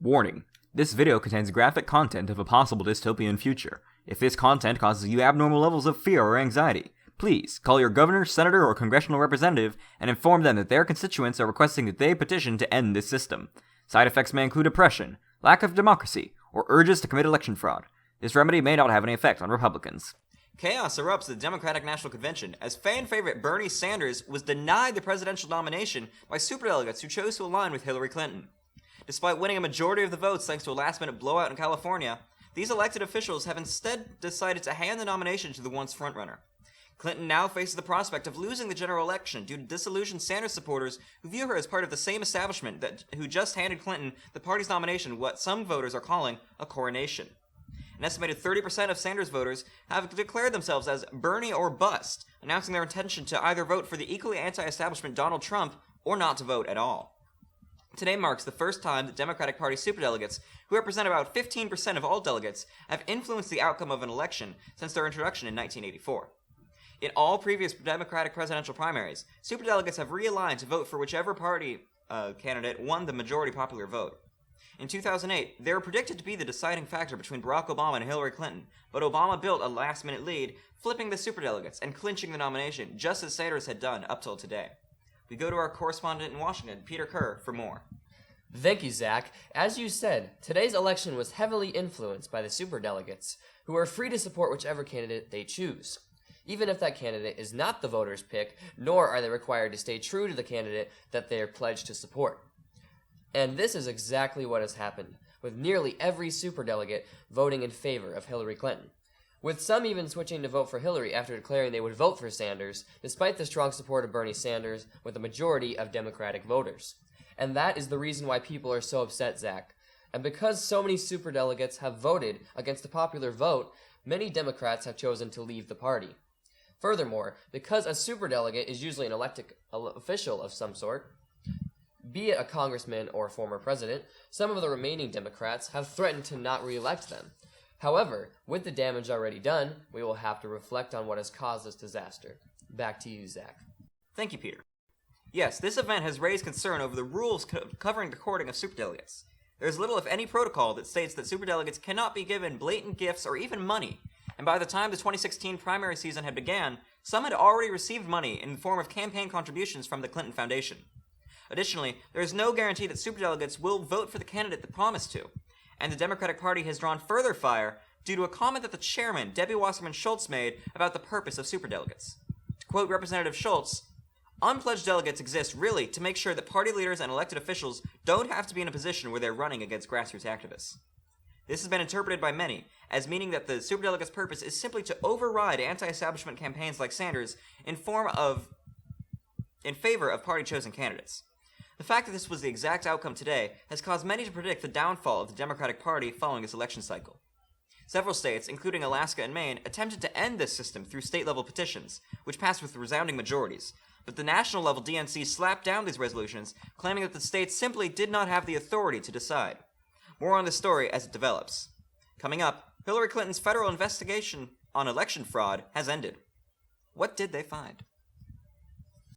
Warning: this video contains graphic content of a possible dystopian future. If this content causes you abnormal levels of fear or anxiety, please call your governor, senator, or congressional representative and inform them that their constituents are requesting that they petition to end this system. Side effects may include oppression, lack of democracy, or urges to commit election fraud. This remedy may not have any effect on Republicans. Chaos erupts at the Democratic National Convention as fan favorite Bernie Sanders was denied the presidential nomination by superdelegates who chose to align with Hillary Clinton. Despite winning a majority of the votes thanks to a last-minute blowout in California, these elected officials have instead decided to hand the nomination to the once frontrunner. Clinton now faces the prospect of losing the general election due to disillusioned Sanders supporters who view her as part of the same establishment who just handed Clinton the party's nomination what some voters are calling a coronation. An estimated 30% of Sanders voters have declared themselves as Bernie or bust, announcing their intention to either vote for the equally anti-establishment Donald Trump or not to vote at all. Today marks the first time that Democratic Party superdelegates, who represent about 15% of all delegates, have influenced the outcome of an election since their introduction in 1984. In all previous Democratic presidential primaries, superdelegates have realigned to vote for whichever party candidate won the majority popular vote. In 2008, they were predicted to be the deciding factor between Barack Obama and Hillary Clinton, but Obama built a last-minute lead, flipping the superdelegates and clinching the nomination, just as Sanders had done up till today. We go to our correspondent in Washington, Peter Kerr, for more. Thank you, Zach. As you said, today's election was heavily influenced by the superdelegates, who are free to support whichever candidate they choose, even if that candidate is not the voters' pick, nor are they required to stay true to the candidate that they are pledged to support. And this is exactly what has happened, with nearly every superdelegate voting in favor of Hillary Clinton, with some even switching to vote for Hillary after declaring they would vote for Sanders, despite the strong support of Bernie Sanders with a majority of Democratic voters. And that is the reason why people are so upset, Zach. And because so many superdelegates have voted against the popular vote, many Democrats have chosen to leave the party. Furthermore, because a superdelegate is usually an elected official of some sort, be it a congressman or a former president, some of the remaining Democrats have threatened to not re-elect them. However, with the damage already done, we will have to reflect on what has caused this disaster. Back to you, Zach. Thank you, Peter. Yes, this event has raised concern over the rules covering the courting of superdelegates. There is little if any protocol that states that superdelegates cannot be given blatant gifts or even money, and by the time the 2016 primary season had began, some had already received money in the form of campaign contributions from the Clinton Foundation. Additionally, there is no guarantee that superdelegates will vote for the candidate that promised to, and the Democratic Party has drawn further fire due to a comment that the chairman, Debbie Wasserman Schultz, made about the purpose of superdelegates. To quote Representative Schultz, "Unpledged delegates exist really to make sure that party leaders and elected officials don't have to be in a position where they're running against grassroots activists." This has been interpreted by many as meaning that the superdelegates' purpose is simply to override anti-establishment campaigns like Sanders in favor of party-chosen candidates. The fact that this was the exact outcome today has caused many to predict the downfall of the Democratic Party following this election cycle. Several states, including Alaska and Maine, attempted to end this system through state-level petitions, which passed with resounding majorities, but the national-level DNC slapped down these resolutions, claiming that the states simply did not have the authority to decide. More on this story as it develops. Coming up, Hillary Clinton's federal investigation on election fraud has ended. What did they find?